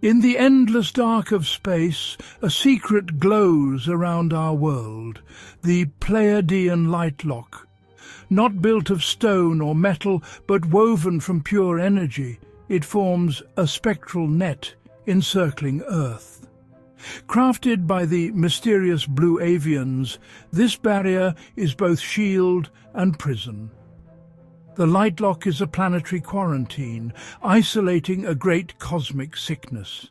In the endless dark of space, a secret glows around our world, the Pleiadean lightlock. Not built of stone or metal, but woven from pure energy, it forms a spectral net encircling Earth. Crafted by the mysterious blue avians, this barrier is both shield and prison. The lightlock is a planetary quarantine, isolating a great cosmic sickness.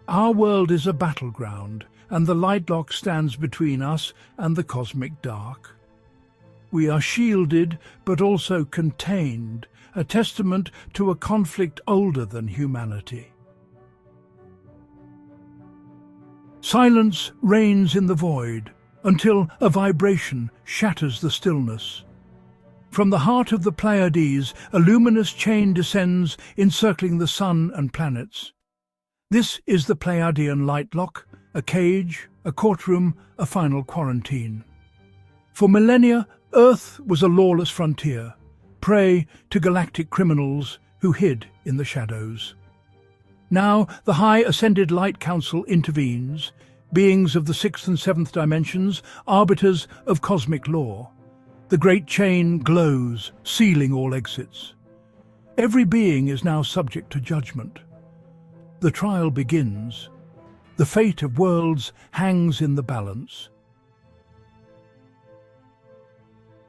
Our world is a battleground, and the lightlock stands between us and the cosmic dark. We are shielded, but also contained, a testament to a conflict older than humanity. Silence reigns in the void, until a vibration shatters the stillness. From the heart of the Pleiades, a luminous chain descends, encircling the sun and planets. This is the Pleiadean lightlock, a cage, a courtroom, a final quarantine. For millennia, Earth was a lawless frontier, prey to galactic criminals who hid in the shadows. Now, the High Ascended Light Council intervenes, beings of the 6th and 7th dimensions, arbiters of cosmic law. The great chain glows, sealing all exits. Every being is now subject to judgment. The trial begins. The fate of worlds hangs in the balance.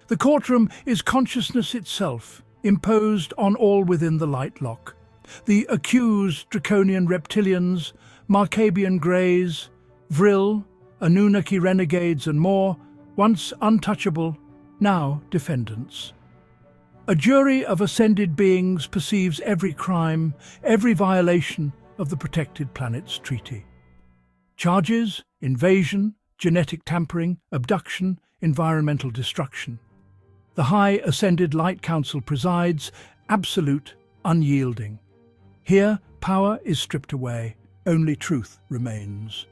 The courtroom is consciousness itself, imposed on all within the lightlock. The accused Draconian reptilians, Markabian greys, Vril, Anunnaki renegades and more, once untouchable, now defendants. A jury of ascended beings perceives every crime, every violation of the protected planet's treaty. Charges: invasion, genetic tampering, abduction, environmental destruction. The High Ascended Light Council presides, absolute, unyielding. Here, power is stripped away, only truth remains.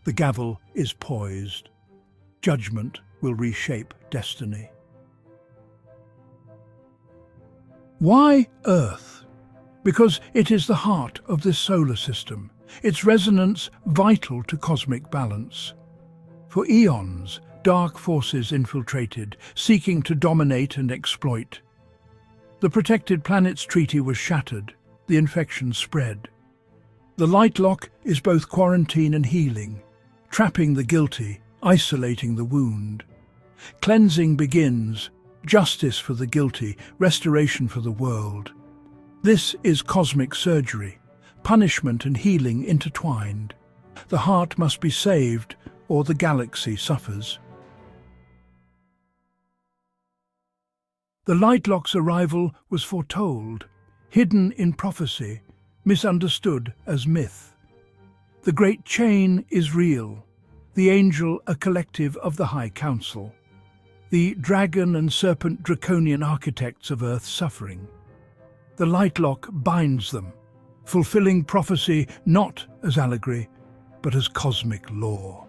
The gavel is poised. Judgment will reshape destiny. Why Earth? Because it is the heart of this solar system, its resonance vital to cosmic balance. For eons, dark forces infiltrated, seeking to dominate and exploit. The protected planets treaty was shattered, the infection spread. The lightlock is both quarantine and healing, trapping the guilty, isolating the wound. Cleansing begins, justice for the guilty, restoration for the world. This is cosmic surgery, punishment and healing intertwined. The heart must be saved, or the galaxy suffers. The lightlock's arrival was foretold, hidden in prophecy, misunderstood as myth. The great chain is real, the angel a collective of the High Council, the dragon and serpent draconian architects of Earth's suffering. The lightlock binds them, fulfilling prophecy not as allegory, but as cosmic law.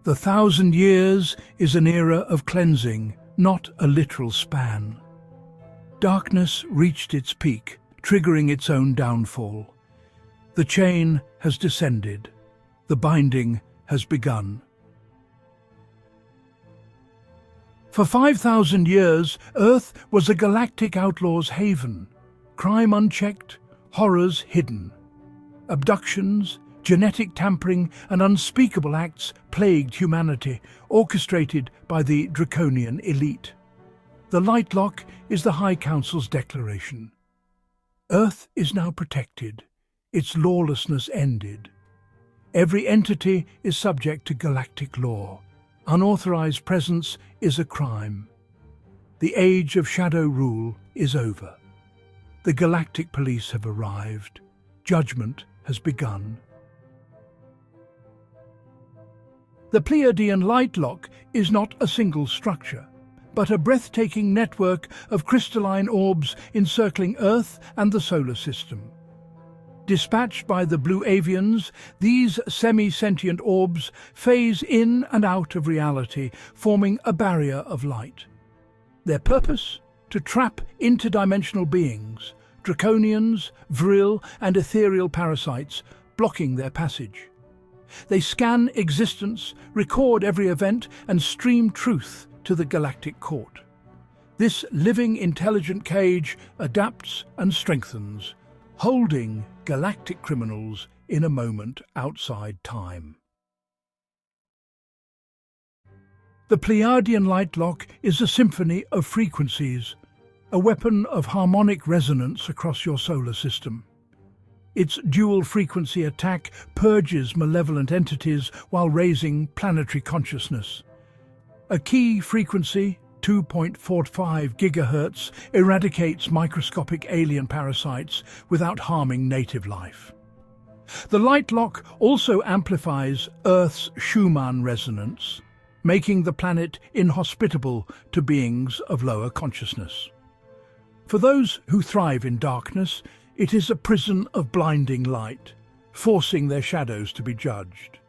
The 1,000 years is an era of cleansing, not a literal span. Darkness reached its peak, triggering its own downfall. The chain has descended. The binding has begun. For 5,000 years, Earth was a galactic outlaw's haven. Crime unchecked, horrors hidden. Abductions, genetic tampering and unspeakable acts plagued humanity, orchestrated by the Draconian elite. The lightlock is the High Council's declaration. Earth is now protected, its lawlessness ended. Every entity is subject to galactic law. Unauthorized presence is a crime. The age of shadow rule is over. The galactic police have arrived. Judgment has begun. The Pleiadean lightlock is not a single structure, but a breathtaking network of crystalline orbs encircling Earth and the solar system. Dispatched by the blue avians, these semi-sentient orbs phase in and out of reality, forming a barrier of light. Their purpose? To trap interdimensional beings, Draconians, Vril, and ethereal parasites, blocking their passage. They scan existence, record every event, and stream truth to the Galactic Court. This living, intelligent cage adapts and strengthens, holding galactic criminals in a moment outside time. The Pleiadean Lightlock is a symphony of frequencies, a weapon of harmonic resonance across your solar system. Its dual-frequency attack purges malevolent entities while raising planetary consciousness. A key frequency, 2.45 GHz, eradicates microscopic alien parasites without harming native life. The Lightlock also amplifies Earth's Schumann resonance, making the planet inhospitable to beings of lower consciousness. For those who thrive in darkness, it is a prison of blinding light, forcing their shadows to be judged.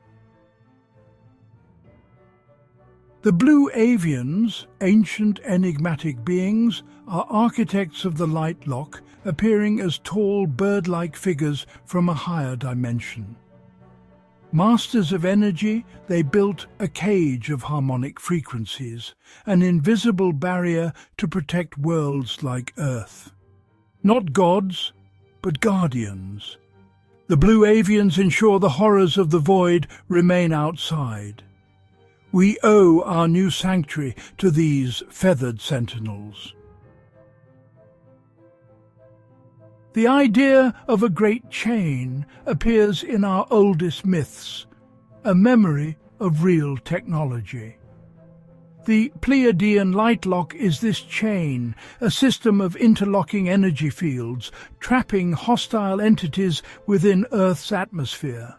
The Blue Avians, ancient enigmatic beings, are architects of the Lightlock, appearing as tall bird-like figures from a higher dimension. Masters of energy, they built a cage of harmonic frequencies, an invisible barrier to protect worlds like Earth. Not gods, but guardians. The Blue Avians ensure the horrors of the void remain outside. We owe our new sanctuary to these feathered sentinels. The idea of a great chain appears in our oldest myths, a memory of real technology. The Pleiadean Lightlock is this chain, a system of interlocking energy fields, trapping hostile entities within Earth's atmosphere.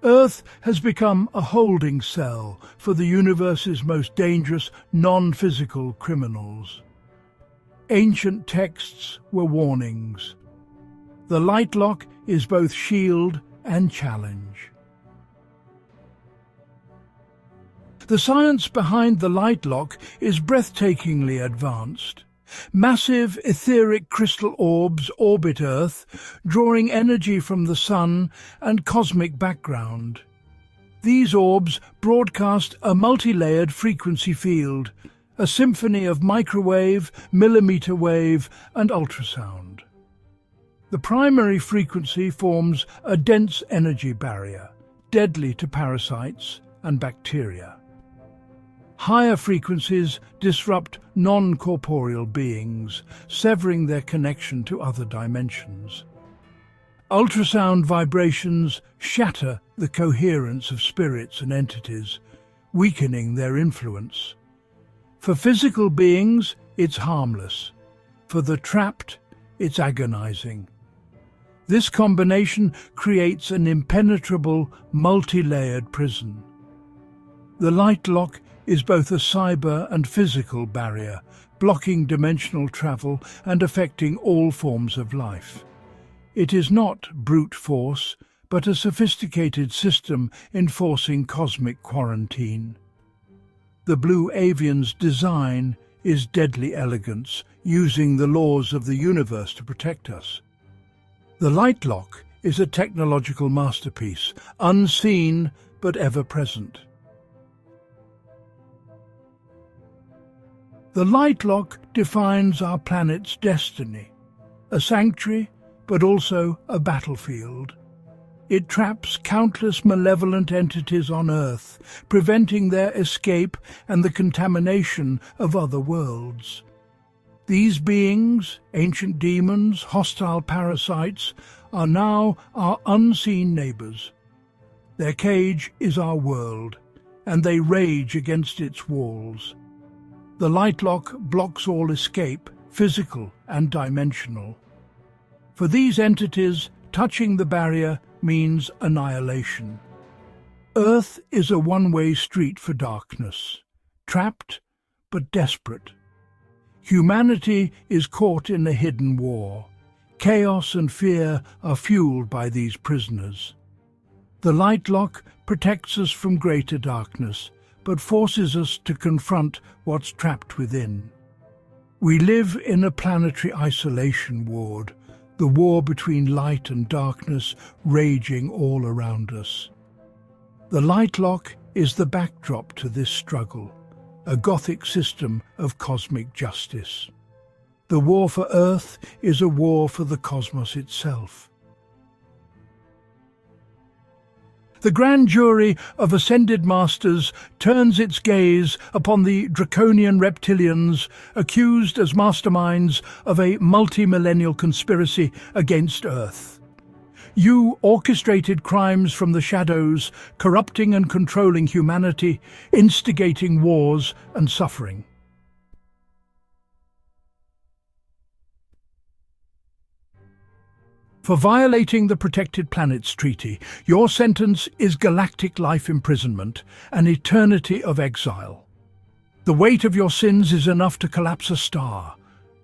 Earth has become a holding cell for the universe's most dangerous non-physical criminals. Ancient texts were warnings. The Lightlock is both shield and challenge. The science behind the Lightlock is breathtakingly advanced. Massive etheric crystal orbs orbit Earth, drawing energy from the Sun and cosmic background. These orbs broadcast a multi-layered frequency field, a symphony of microwave, millimeter wave, and ultrasound. The primary frequency forms a dense energy barrier, deadly to parasites and bacteria. Higher frequencies disrupt non-corporeal beings, severing their connection to other dimensions. Ultrasound vibrations shatter the coherence of spirits and entities, weakening their influence. For physical beings, it's harmless. For the trapped, it's agonizing. This combination creates an impenetrable, multi-layered prison. The Lightlock is both a cyber and physical barrier, blocking dimensional travel and affecting all forms of life. It is not brute force, but a sophisticated system enforcing cosmic quarantine. The Blue Avian's design is deadly elegance, using the laws of the universe to protect us. The Lightlock is a technological masterpiece, unseen but ever-present. The Lightlock defines our planet's destiny, a sanctuary, but also a battlefield. It traps countless malevolent entities on Earth, preventing their escape and the contamination of other worlds. These beings, ancient demons, hostile parasites, are now our unseen neighbors. Their cage is our world, and they rage against its walls. The Lightlock blocks all escape, physical and dimensional. For these entities, touching the barrier means annihilation. Earth is a one-way street for darkness, trapped but desperate. Humanity is caught in a hidden war. Chaos and fear are fueled by these prisoners. The Lightlock protects us from greater darkness, but forces us to confront what's trapped within. We live in a planetary isolation ward, the war between light and darkness raging all around us. The Lightlock is the backdrop to this struggle, a Gothic system of cosmic justice. The war for Earth is a war for the cosmos itself. The grand jury of ascended masters turns its gaze upon the Draconian reptilians, accused as masterminds of a multi-millennial conspiracy against Earth. You orchestrated crimes from the shadows, corrupting and controlling humanity, instigating wars and suffering. For violating the Protected Planets Treaty, your sentence is galactic life imprisonment, an eternity of exile. The weight of your sins is enough to collapse a star.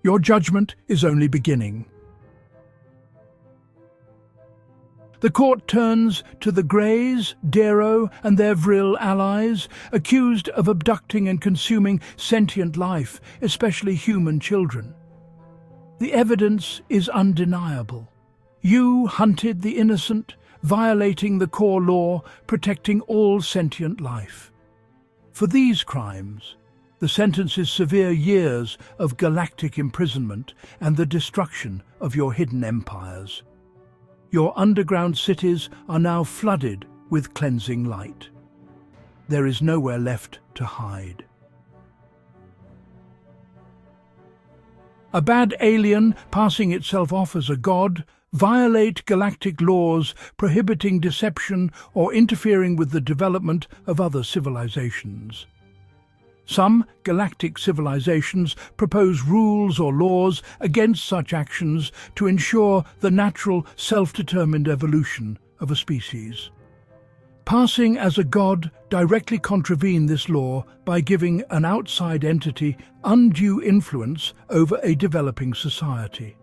Your judgment is only beginning. The court turns to the Greys, Darrow, and their Vril allies, accused of abducting and consuming sentient life, especially human children. The evidence is undeniable. You hunted the innocent, violating the core law protecting all sentient life. For these crimes, the sentence is severe years of galactic imprisonment and the destruction of your hidden empires. Your underground cities are now flooded with cleansing light. There is nowhere left to hide. A bad alien passing itself off as a god violate galactic laws prohibiting deception or interfering with the development of other civilizations. Some galactic civilizations propose rules or laws against such actions to ensure the natural, self-determined evolution of a species. Passing as a god directly contravene this law by giving an outside entity undue influence over a developing society.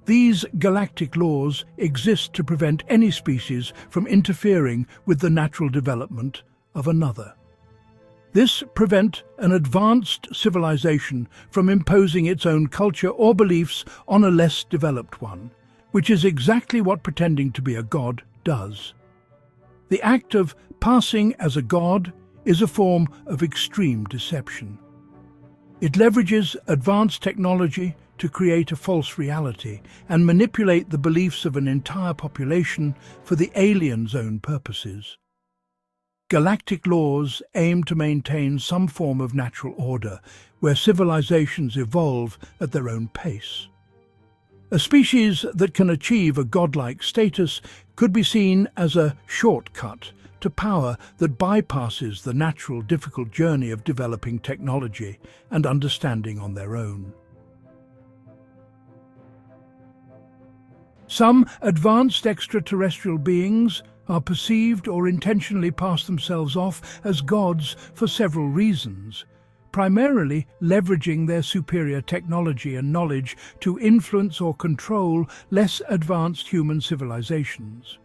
These galactic laws exist to prevent any species from interfering with the natural development of another. This prevents an advanced civilization from imposing its own culture or beliefs on a less developed one, which is exactly what pretending to be a god does. The act of passing as a god is a form of extreme deception. It leverages advanced technology to create a false reality and manipulate the beliefs of an entire population for the alien's own purposes. Galactic laws aim to maintain some form of natural order where civilizations evolve at their own pace. A species that can achieve a godlike status could be seen as a shortcut to power that bypasses the natural, difficult journey of developing technology and understanding on their own. Some advanced extraterrestrial beings are perceived or intentionally pass themselves off as gods for several reasons, primarily leveraging their superior technology and knowledge to influence or control less advanced human civilizations.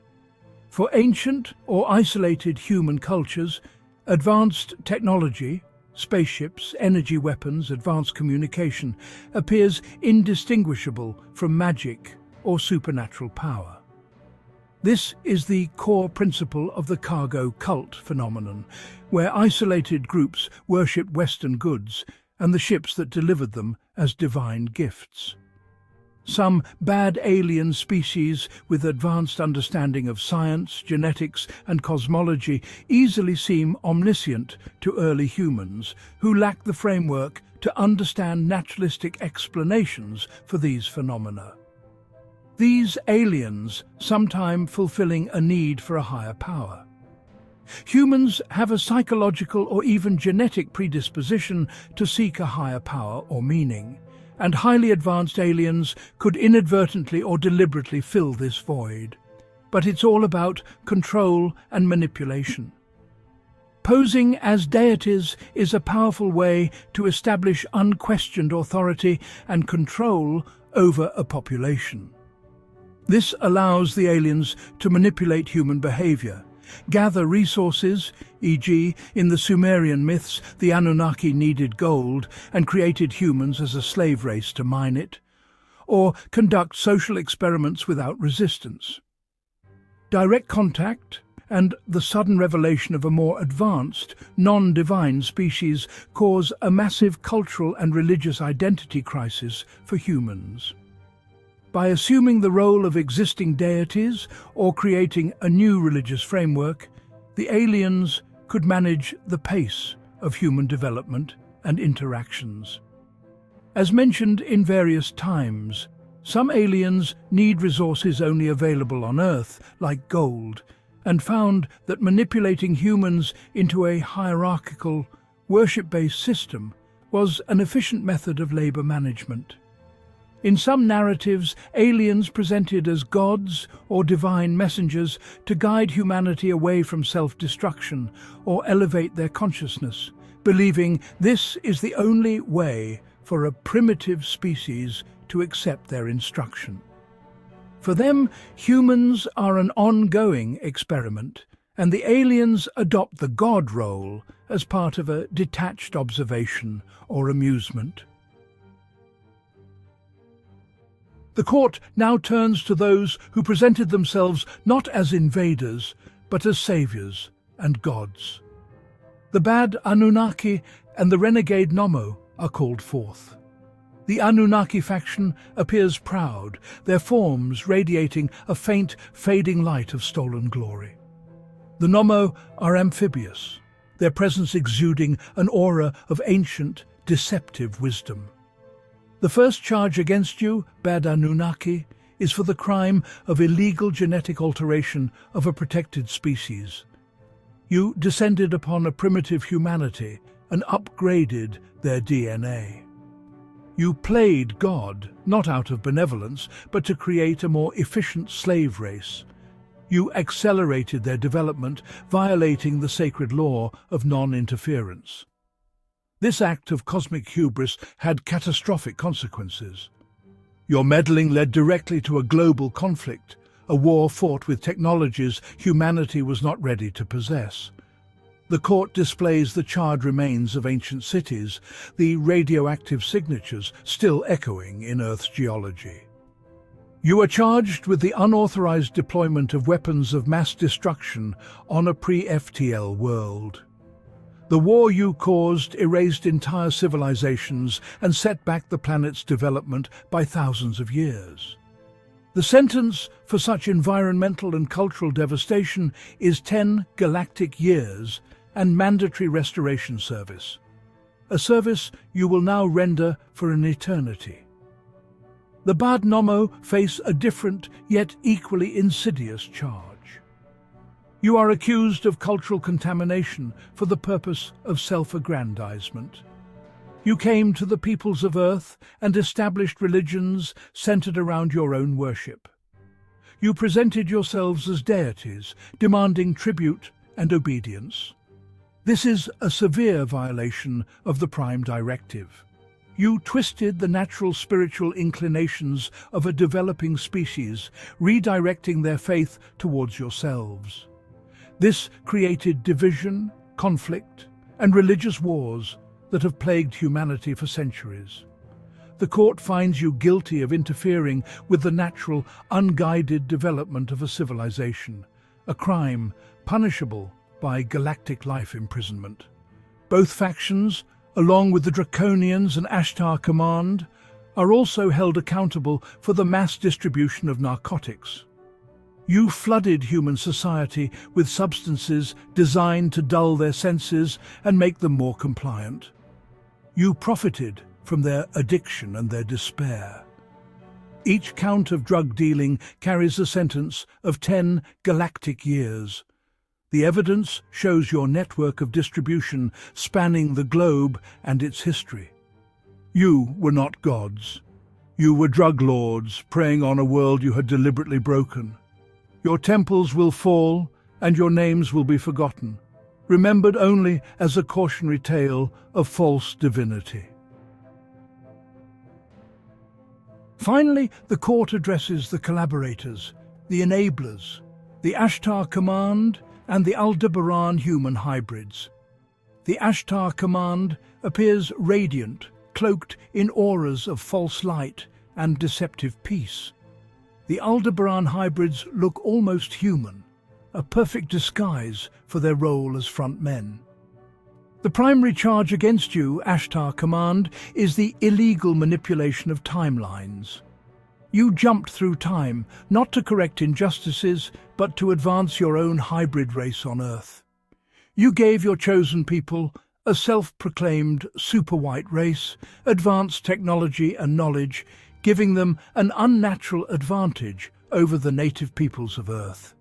For ancient or isolated human cultures, advanced technology, spaceships, energy weapons, advanced communication, appears indistinguishable from magic or supernatural power. This is the core principle of the cargo cult phenomenon, where isolated groups worship Western goods and the ships that delivered them as divine gifts. Some bad alien species with advanced understanding of science, genetics, and cosmology easily seem omniscient to early humans who lack the framework to understand naturalistic explanations for these phenomena. These aliens sometimes fulfilling a need for a higher power. Humans have a psychological or even genetic predisposition to seek a higher power or meaning, and highly advanced aliens could inadvertently or deliberately fill this void. But it's all about control and manipulation. Posing as deities is a powerful way to establish unquestioned authority and control over a population. This allows the aliens to manipulate human behavior, gather resources, e.g., in the Sumerian myths, the Anunnaki needed gold and created humans as a slave race to mine it, or conduct social experiments without resistance. Direct contact and the sudden revelation of a more advanced, non-divine species cause a massive cultural and religious identity crisis for humans. By assuming the role of existing deities or creating a new religious framework, the aliens could manage the pace of human development and interactions. As mentioned in various times, some aliens need resources only available on Earth, like gold, and found that manipulating humans into a hierarchical, worship-based system was an efficient method of labor management. In some narratives, aliens presented as gods or divine messengers to guide humanity away from self-destruction or elevate their consciousness, believing this is the only way for a primitive species to accept their instruction. For them, humans are an ongoing experiment, and the aliens adopt the god role as part of a detached observation or amusement. The court now turns to those who presented themselves not as invaders, but as saviors and gods. The bad Anunnaki and the renegade Nommo are called forth. The Anunnaki faction appears proud, their forms radiating a faint, fading light of stolen glory. The Nommo are amphibious, their presence exuding an aura of ancient, deceptive wisdom. The first charge against you, bad Anunnaki, is for the crime of illegal genetic alteration of a protected species. You descended upon a primitive humanity and upgraded their DNA. You played God, not out of benevolence, but to create a more efficient slave race. You accelerated their development, violating the sacred law of non-interference. This act of cosmic hubris had catastrophic consequences. Your meddling led directly to a global conflict, a war fought with technologies humanity was not ready to possess. The court displays the charred remains of ancient cities, the radioactive signatures still echoing in Earth's geology. You are charged with the unauthorized deployment of weapons of mass destruction on a pre-FTL world. The war you caused erased entire civilizations and set back the planet's development by thousands of years. The sentence for such environmental and cultural devastation is 10 galactic years and mandatory restoration service, a service you will now render for an eternity. The Bad Nommo face a different yet equally insidious charge. You are accused of cultural contamination for the purpose of self-aggrandizement. You came to the peoples of Earth and established religions centered around your own worship. You presented yourselves as deities, demanding tribute and obedience. This is a severe violation of the Prime Directive. You twisted the natural spiritual inclinations of a developing species, redirecting their faith towards yourselves. This created division, conflict, and religious wars that have plagued humanity for centuries. The court finds you guilty of interfering with the natural, unguided development of a civilization, a crime punishable by galactic life imprisonment. Both factions, along with the Draconians and Ashtar Command, are also held accountable for the mass distribution of narcotics. You flooded human society with substances designed to dull their senses and make them more compliant. You profited from their addiction and their despair. Each count of drug dealing carries a sentence of 10 galactic years. The evidence shows your network of distribution spanning the globe and its history. You were not gods. You were drug lords preying on a world you had deliberately broken. Your temples will fall and your names will be forgotten, remembered only as a cautionary tale of false divinity. Finally, the court addresses the collaborators, the enablers, the Ashtar Command, and the Aldebaran human hybrids. The Ashtar Command appears radiant, cloaked in auras of false light, and deceptive peace. The Aldebaran hybrids look almost human, a perfect disguise for their role as front men. The primary charge against you, Ashtar Command, is the illegal manipulation of timelines. You jumped through time, not to correct injustices, but to advance your own hybrid race on Earth. You gave your chosen people, a self-proclaimed super-white race, advanced technology and knowledge, giving them an unnatural advantage over the native peoples of Earth.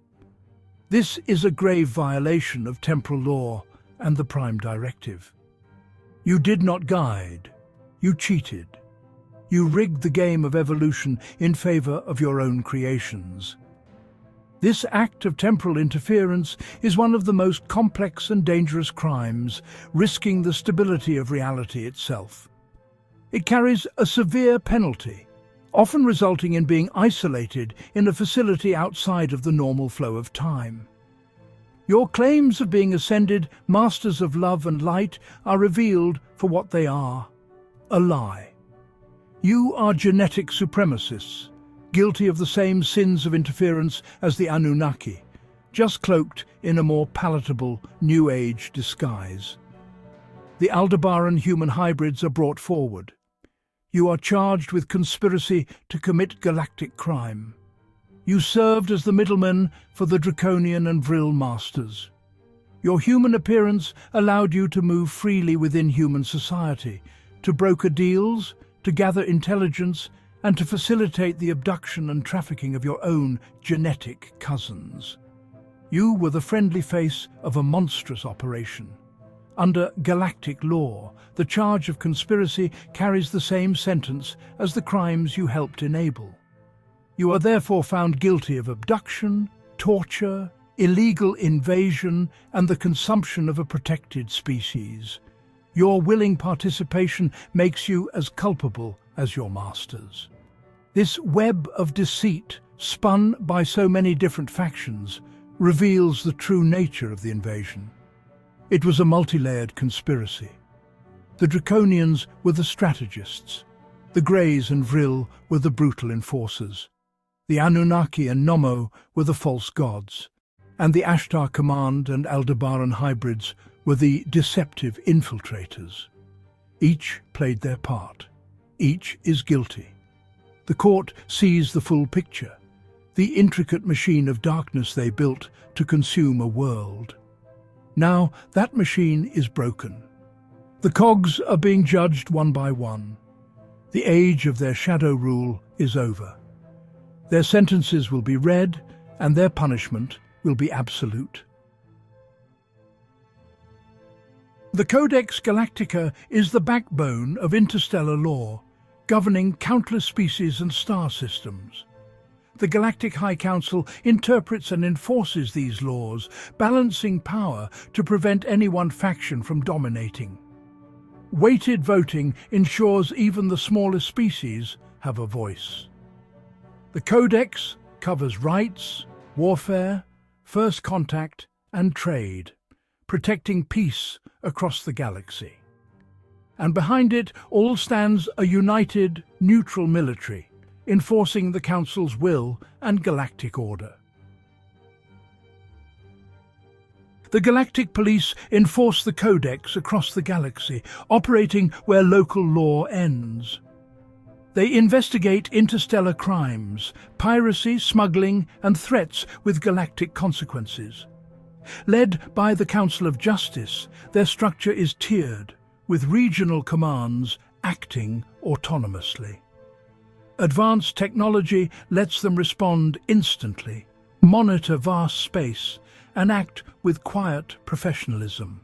This is a grave violation of temporal law and the Prime Directive. You did not guide, you cheated. You rigged the game of evolution in favor of your own creations. This act of temporal interference is one of the most complex and dangerous crimes, risking the stability of reality itself. It carries a severe penalty, often resulting in being isolated in a facility outside of the normal flow of time. Your claims of being ascended masters of love and light are revealed for what they are: a lie. You are genetic supremacists, guilty of the same sins of interference as the Anunnaki, just cloaked in a more palatable New Age disguise. The Aldebaran human hybrids are brought forward. You are charged with conspiracy to commit galactic crime. You served as the middleman for the Draconian and Vril masters. Your human appearance allowed you to move freely within human society, to broker deals, to gather intelligence, and to facilitate the abduction and trafficking of your own genetic cousins. You were the friendly face of a monstrous operation. Under galactic law, the charge of conspiracy carries the same sentence as the crimes you helped enable. You are therefore found guilty of abduction, torture, illegal invasion, and the consumption of a protected species. Your willing participation makes you as culpable as your masters. This web of deceit, spun by so many different factions, reveals the true nature of the invasion. It was a multi-layered conspiracy. The Draconians were the strategists. The Greys and Vril were the brutal enforcers. The Anunnaki and Nommo were the false gods. And the Ashtar Command and Aldebaran hybrids were the deceptive infiltrators. Each played their part. Each is guilty. The court sees the full picture, the intricate machine of darkness they built to consume a world. Now that machine is broken. The cogs are being judged one by one. The age of their shadow rule is over. Their sentences will be read, and their punishment will be absolute. The Codex Galactica is the backbone of interstellar law, governing countless species and star systems. The Galactic High Council interprets and enforces these laws, balancing power to prevent any one faction from dominating. Weighted voting ensures even the smallest species have a voice. The Codex covers rights, warfare, first contact, and trade, protecting peace across the galaxy. And behind it all stands a united, neutral military, enforcing the Council's will and galactic order. The Galactic Police enforce the Codex across the galaxy, operating where local law ends. They investigate interstellar crimes, piracy, smuggling, and threats with galactic consequences. Led by the Council of Justice, their structure is tiered, with regional commands acting autonomously. Advanced technology lets them respond instantly, monitor vast space, and act with quiet professionalism.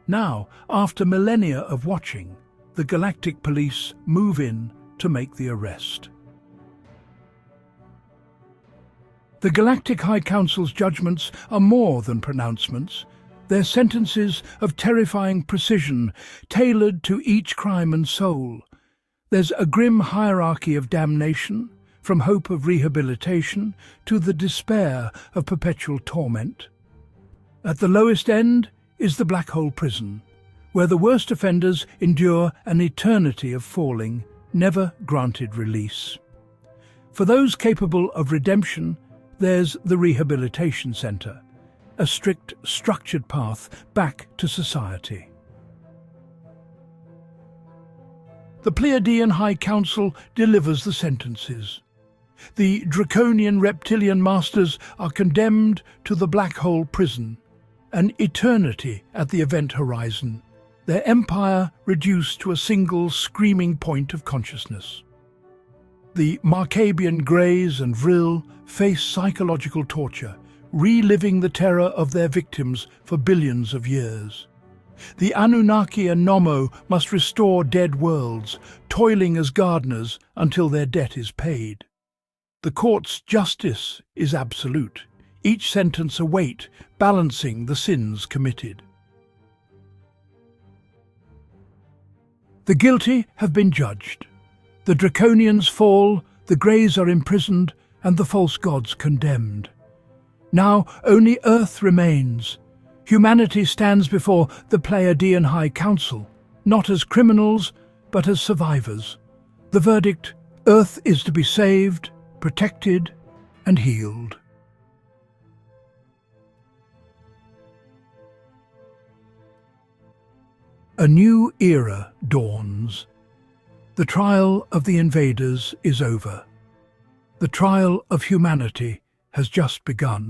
Now, after millennia of watching, the Galactic Police move in to make the arrest. The Galactic High Council's judgments are more than pronouncements. They're sentences of terrifying precision, tailored to each crime and soul. There's a grim hierarchy of damnation, from hope of rehabilitation to the despair of perpetual torment. At the lowest end is the black hole prison, where the worst offenders endure an eternity of falling never granted release. For those capable of redemption, there's the Rehabilitation Center, a strict, structured path back to society. The Pleiadean High Council delivers the sentences. The Draconian reptilian masters are condemned to the black hole prison, an eternity at the event horizon, their empire reduced to a single screaming point of consciousness. The Marcabian Greys and Vril face psychological torture, reliving the terror of their victims for billions of years. The Anunnaki and Nommo must restore dead worlds, toiling as gardeners until their debt is paid. The court's justice is absolute, each sentence a weight, balancing the sins committed. The guilty have been judged. The Draconians fall, the Greys are imprisoned, and the false gods condemned. Now only Earth remains. Humanity stands before the Pleiadean High Council, not as criminals, but as survivors. The verdict: Earth is to be saved, protected, and healed. A new era dawns. The trial of the invaders is over. The trial of humanity has just begun.